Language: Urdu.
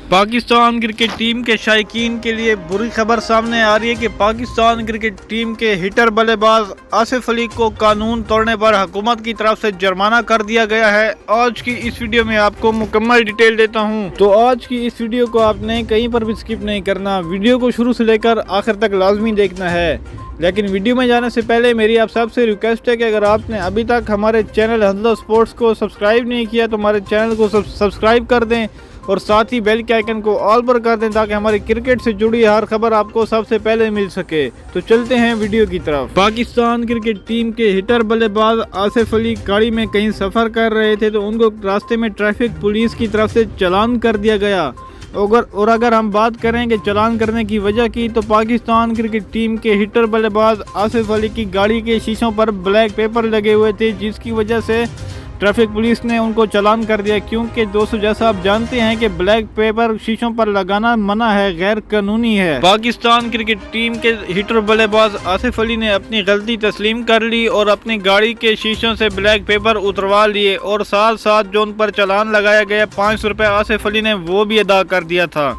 پاکستان کرکٹ ٹیم کے شائقین کے لیے بری خبر سامنے آ رہی ہے کہ پاکستان کرکٹ ٹیم کے ہٹر بلے باز آصف علی کو قانون توڑنے پر حکومت کی طرف سے جرمانہ کر دیا گیا ہے۔ آج کی اس ویڈیو میں آپ کو مکمل ڈیٹیل دیتا ہوں، تو آج کی اس ویڈیو کو آپ نے کہیں پر بھی سکپ نہیں کرنا، ویڈیو کو شروع سے لے کر آخر تک لازمی دیکھنا ہے۔ لیکن ویڈیو میں جانے سے پہلے میری آپ سب سے ریکویسٹ ہے کہ اگر آپ نے ابھی تک ہمارے چینل حنزلہ سپورٹس کو سبسکرائب نہیں کیا تو ہمارے چینل کو سبسکرائب کر دیں اور ساتھ ہی بیل کے آئیکن کو آل پر کر دیں تاکہ ہماری کرکٹ سے جڑی ہر خبر آپ کو سب سے پہلے مل سکے۔ تو چلتے ہیں ویڈیو کی طرف۔ پاکستان کرکٹ ٹیم کے ہٹر بلے باز آصف علی گاڑی میں کہیں سفر کر رہے تھے تو ان کو راستے میں ٹریفک پولیس کی طرف سے چلان کر دیا گیا۔ اور اگر ہم بات کریں کہ چلان کرنے کی وجہ کی تو پاکستان کرکٹ ٹیم کے ہٹر بلے باز آصف علی کی گاڑی کے شیشوں پر بلیک پیپر لگے ہوئے تھے، جس کی وجہ سے ٹریفک پولیس نے ان کو چلان کر دیا، کیونکہ دوستو جیسا آپ جانتے ہیں کہ بلیک پیپر شیشوں پر لگانا منع ہے، غیر قانونی ہے۔ پاکستان کرکٹ ٹیم کے ہٹر بلے باز آصف علی نے اپنی غلطی تسلیم کر لی اور اپنی گاڑی کے شیشوں سے بلیک پیپر اتروا لیے اور ساتھ ساتھ جو ان پر چلان لگایا گیا 500 روپے آصف علی نے وہ بھی ادا کر دیا تھا۔